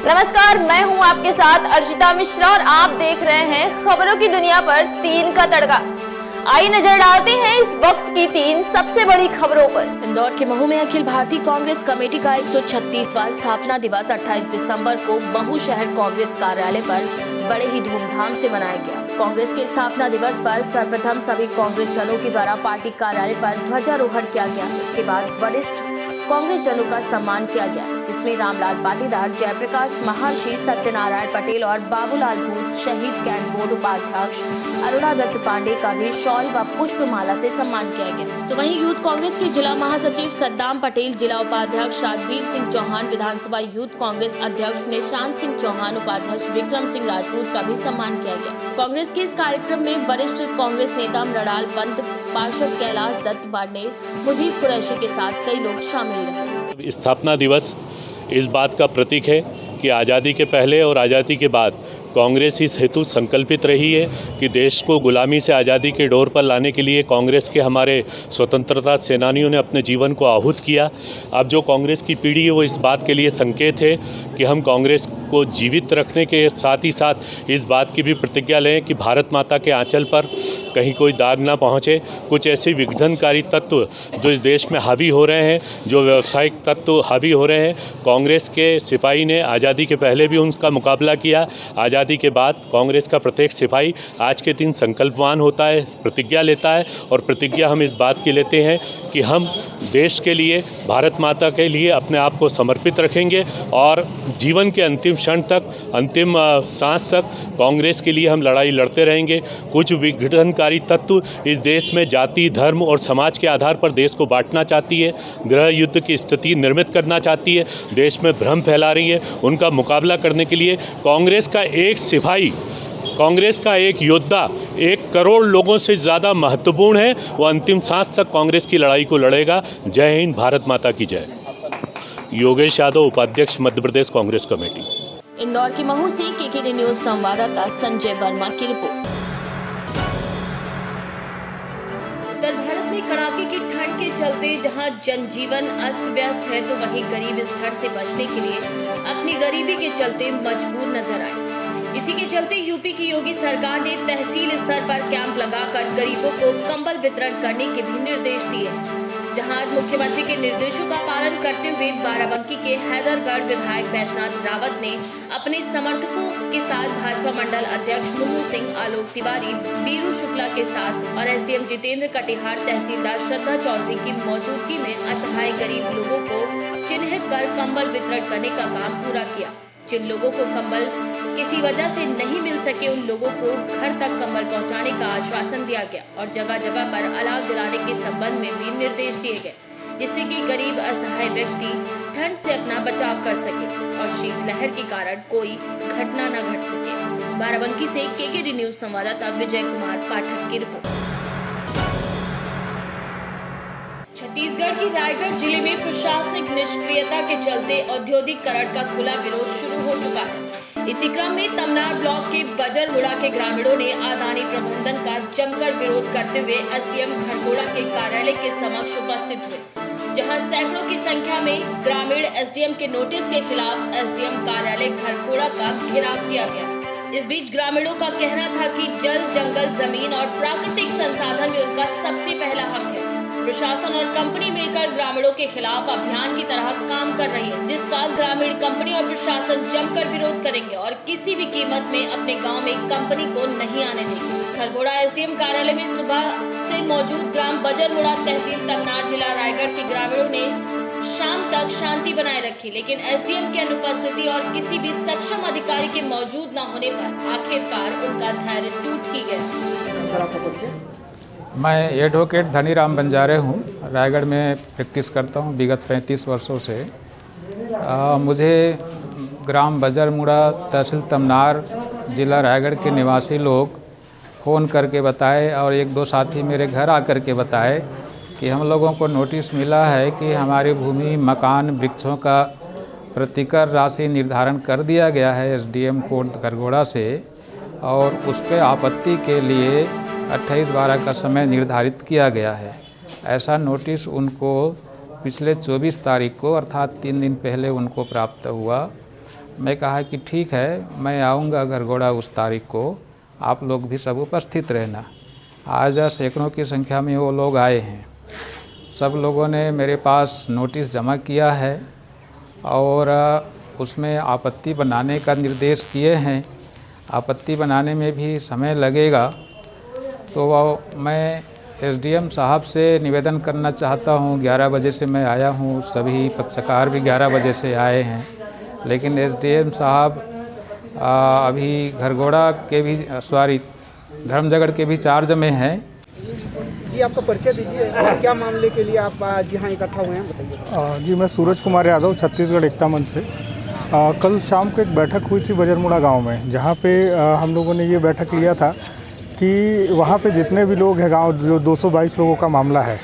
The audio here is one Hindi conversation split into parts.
नमस्कार, मैं हूं आपके साथ अर्शिता मिश्रा और आप देख रहे हैं खबरों की दुनिया पर 3 का तड़का। आइए नजर डालते हैं इस वक्त की 3 सबसे बड़ी खबरों पर। इंदौर के महू में अखिल भारतीय कांग्रेस कमेटी का 136वां स्थापना दिवस 28 दिसंबर को महू शहर कांग्रेस कार्यालय पर बड़े ही धूमधाम से मनाया गया। कांग्रेस के स्थापना दिवस पर सर्वप्रथम सभी कांग्रेस जनों के द्वारा पार्टी कार्यालय पर ध्वजारोहण किया गया। इसके बाद वरिष्ठ कांग्रेस जनों का सम्मान किया गया, जिसमें रामलाल पाटीदार, जयप्रकाश महर्षि, सत्यनारायण पटेल और बाबूलाल भूत, शहीद कैंट बोर्ड उपाध्यक्ष अरुणा दत्त पांडे का भी शॉल व पुष्पमाला से सम्मान किया गया। तो वहीं यूथ कांग्रेस के जिला महासचिव सद्दाम पटेल, जिला उपाध्यक्ष राजवीर सिंह चौहान, विधानसभा यूथ कांग्रेस अध्यक्ष निशांत सिंह चौहान, उपाध्यक्ष विक्रम सिंह राजपूत का भी सम्मान किया गया। कांग्रेस के इस कार्यक्रम में वरिष्ठ कांग्रेस नेता मृणाल पंत, पार्षद कैलाश दत्त बाड़े, मुजीब कुरैशी के साथ कई लोग शामिल रहे। स्थापना दिवस इस बात का प्रतीक है कि आज़ादी के पहले और आज़ादी के बाद कांग्रेस इस हेतु संकल्पित रही है कि देश को गुलामी से आज़ादी के डोर पर लाने के लिए कांग्रेस के हमारे स्वतंत्रता सेनानियों ने अपने जीवन को आहूत किया। अब जो कांग्रेस की पीढ़ी है वो इस बात के लिए संकेत है कि हम कांग्रेस को जीवित रखने के साथ ही साथ इस बात की भी प्रतिज्ञा लें कि भारत माता के आंचल पर कहीं कोई दाग ना पहुँचे। कुछ ऐसे विघटनकारी तत्व जो इस देश में हावी हो रहे हैं, जो व्यावसायिक तत्व हावी हो रहे हैं, कांग्रेस के सिपाही ने आज़ादी के पहले भी उनका मुकाबला किया। आज़ादी के बाद कांग्रेस का प्रत्येक सिपाही आज के दिन संकल्पवान होता है, प्रतिज्ञा लेता है और प्रतिज्ञा हम इस बात की लेते हैं कि हम देश के लिए, भारत माता के लिए अपने आप को समर्पित रखेंगे और जीवन के अंतिम क्षण तक, अंतिम सांस तक कांग्रेस के लिए हम लड़ाई लड़ते रहेंगे। कुछ विघटनकारी तत्व इस देश में जाति, धर्म और समाज के आधार पर देश को बांटना चाहती है, गृह युद्ध की स्थिति निर्मित करना चाहती है, देश में भ्रम फैला रही है। उनका मुकाबला करने के लिए कांग्रेस का एक सिपाही, कांग्रेस का एक योद्धा 1 करोड़ लोगों से ज़्यादा महत्वपूर्ण है। वो अंतिम सांस तक कांग्रेस की लड़ाई को लड़ेगा। जय हिंद, भारत माता की जय। योगेश यादव, उपाध्यक्ष मध्य प्रदेश कांग्रेस कमेटी। इंदौर की महू से केकेडी न्यूज संवाददाता संजय वर्मा की रिपोर्ट। उत्तर भारत में कड़ाके की ठंड के चलते जहां जनजीवन अस्त व्यस्त है, तो वहीं गरीब इस ठंड से बचने के लिए अपनी गरीबी के चलते मजबूर नजर आए। इसी के चलते यूपी की योगी सरकार ने तहसील स्तर पर कैंप लगाकर गरीबों को कंबल वितरण करने के भी निर्देश दिए। जहां आज मुख्यमंत्री के निर्देशों का पालन करते हुए बाराबंकी के हैदरगढ़ विधायक बैजनाथ रावत ने अपने समर्थकों के साथ भाजपा मंडल अध्यक्ष मुन्नू सिंह, आलोक तिवारी, बीरू शुक्ला के साथ और एसडीएम जितेंद्र कटिहार, तहसीलदार श्रद्धा चौधरी की मौजूदगी में असहाय गरीब लोगों को चिन्हित कर कंबल वितरण करने का काम पूरा किया। जिन लोगों को कंबल किसी वजह से नहीं मिल सके, उन लोगों को घर तक कंबल पहुंचाने का आश्वासन दिया गया और जगह जगह पर अलाव जलाने के संबंध में भी निर्देश दिए गए, जिससे कि गरीब असहाय व्यक्ति ठंड से अपना बचाव कर सके और शीतलहर के कारण कोई घटना न घट सके। बाराबंकी से केकेडी न्यूज संवाददाता विजय कुमार पाठक की रिपोर्ट। छत्तीसगढ़ की रायगढ़ जिले में प्रशासनिक निष्क्रियता के चलते औद्योगिकरण का खुला विरोध शुरू हो चुका है। इसी क्रम में तमनार ब्लॉक के बजरमुड़ा के ग्रामीणों ने अदानी प्रबंधन का जमकर विरोध करते हुए एसडीएम खरगोड़ा के कार्यालय के समक्ष उपस्थित हुए, जहां सैकड़ों की संख्या में ग्रामीण एसडीएम के नोटिस के खिलाफ एसडीएम कार्यालय खरगोड़ा का घेराव किया गया। इस बीच ग्रामीणों का कहना था कि जल, जंगल, जमीन और प्राकृतिक संसाधन में उनका सबसे पहला हक है। प्रशासन और कंपनी मिलकर ग्रामीणों के खिलाफ अभियान की तरह काम कर रही है, जिसका ग्रामीण, कंपनी और प्रशासन जमकर विरोध करेंगे और किसी भी कीमत में अपने गांव में कंपनी को नहीं आने देंगे। खरगोड़ा एसडीएम कार्यालय में सुबह से मौजूद ग्राम बजरमुड़ा, तहसील तमनार, जिला रायगढ़ के ग्रामीणों ने शाम तक शांति बनाए रखी, लेकिन एसडीएम की अनुपस्थिति और किसी भी सक्षम अधिकारी के मौजूद न होने पर आखिरकार उनका धैर्य टूट ही गया। मैं एडवोकेट धनीराम बंजारे हूँ, रायगढ़ में प्रैक्टिस करता हूँ विगत 35 वर्षों से। मुझे ग्राम बजरमुड़ा, तहसील तमनार, जिला रायगढ़ के निवासी लोग फ़ोन करके बताए और 1-2 साथी मेरे घर आकर के बताए कि हम लोगों को नोटिस मिला है कि हमारी भूमि, मकान, वृक्षों का प्रतिकर राशि निर्धारण कर दिया गया है एसडीएम कोर्ट खरगोड़ा से, और उस पर आपत्ति के लिए 28/12 का समय निर्धारित किया गया है। ऐसा नोटिस उनको पिछले 24 तारीख को, अर्थात 3 दिन पहले उनको प्राप्त हुआ। मैं कहा कि ठीक है, मैं आऊँगा घरघोड़ा उस तारीख को, आप लोग भी सब उपस्थित रहना। आज सैकड़ों की संख्या में वो लोग आए हैं। सब लोगों ने मेरे पास नोटिस जमा किया है और उसमें आपत्ति बनाने का निर्देश किए हैं। आपत्ति बनाने में भी समय लगेगा, तो मैं एसडीएम साहब से निवेदन करना चाहता हूँ। 11 बजे से मैं आया हूँ, सभी पक्षकार भी 11 बजे से आए हैं, लेकिन एसडीएम साहब अभी घरघोड़ा के भी धर्मजगड़ के भी चार्ज में हैं। जी, आपका परिचय दीजिए और क्या मामले के लिए आप आज यहाँ इकट्ठा हुए हैं, बताइए। जी, मैं सूरज कुमार यादव, छत्तीसगढ़ एकता मंच से। कल शाम को एक बैठक हुई थी बजरमुड़ा गांव में, जहां पे हम लोगों ने ये बैठक लिया था कि वहां पे जितने भी लोग हैं गांव, जो 222 लोगों का मामला है,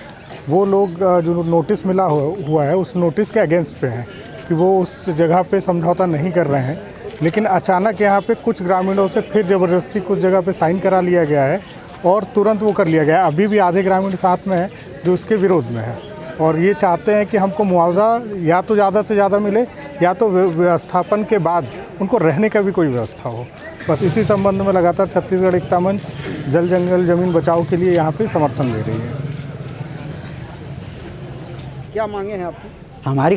वो लोग जो नोटिस मिला हुआ है उस नोटिस के अगेंस्ट पे हैं कि वो उस जगह पे समझौता नहीं कर रहे हैं। लेकिन अचानक यहाँ पे कुछ ग्रामीणों से फिर ज़बरदस्ती कुछ जगह पे साइन करा लिया गया है और तुरंत वो कर लिया गया है। अभी भी आधे ग्रामीण साथ में हैं जो उसके विरोध में है और ये चाहते हैं कि हमको मुआवजा या तो ज़्यादा से ज़्यादा मिले या तो व्यवस्थापन के बाद उनको रहने का भी कोई व्यवस्था हो। बस इसी संबंध में लगातार छत्तीसगढ़ एकता मंच जल जंगल ज़मीन बचाओ के लिए यहाँ पे समर्थन दे रही है। क्या मांगे हैं आपकी? हमारी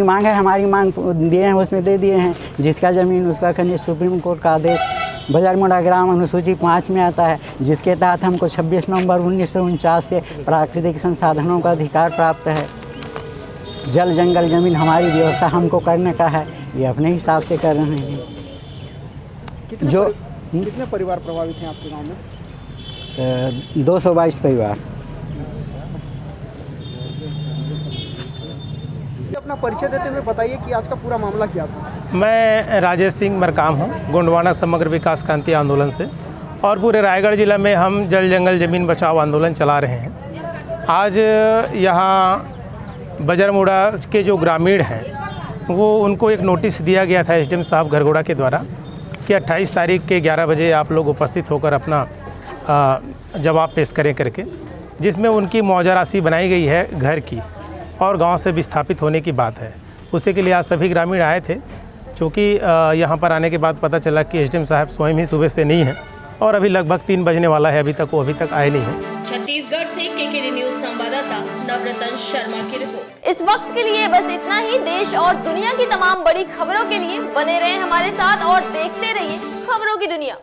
मांग है, हमारी मांग दिए हैं, उसमें दे दिए हैं। जिसका ज़मीन उसका खनिज सुप्रीम कोर्ट का आदेश बजरमुड़ा ग्राम अनुसूची 5 में आता है, जिसके तहत हमको 26 नवंबर 1949 से प्राकृतिक संसाधनों का अधिकार प्राप्त है। जल जंगल ज़मीन हमारी व्यवस्था हमको करने का है, ये अपने हिसाब से कर रहे हैं। कितने परिवार प्रभावित हैं आपके गांव में? 222 परिवार। अपना परिचय देते हुए बताइए कि आज का पूरा मामला क्या था। मैं राजेश सिंह मरकाम हूँ, गोंडवाना समग्र विकास क्रांति आंदोलन से, और पूरे रायगढ़ जिला में हम जल जंगल ज़मीन बचाओ आंदोलन चला रहे हैं। आज यहाँ बजरमुड़ा के जो ग्रामीण हैं वो उनको एक नोटिस दिया गया था एसडीएम साहब घरघोड़ा के द्वारा कि 28 तारीख के 11 बजे आप लोग उपस्थित होकर अपना जवाब पेश करें करके, जिसमें उनकी मुआवजा राशि बनाई गई है घर की और गांव से विस्थापित होने की बात है। उसी के लिए आज सभी ग्रामीण आए थे, क्योंकि यहाँ पर आने के बाद पता चला कि एसडीएम साहब स्वयं ही सुबह से नहीं है और अभी लगभग 3 बजने वाला है, वो अभी तक आए नहीं है। छत्तीसगढ़ से केकेडी न्यूज संवाददाता नवरत्न शर्मा की रिपोर्ट। इस वक्त के लिए बस इतना ही। देश और दुनिया की तमाम बड़ी खबरों के लिए बने रहें हमारे साथ और देखते रहिए खबरों की दुनिया।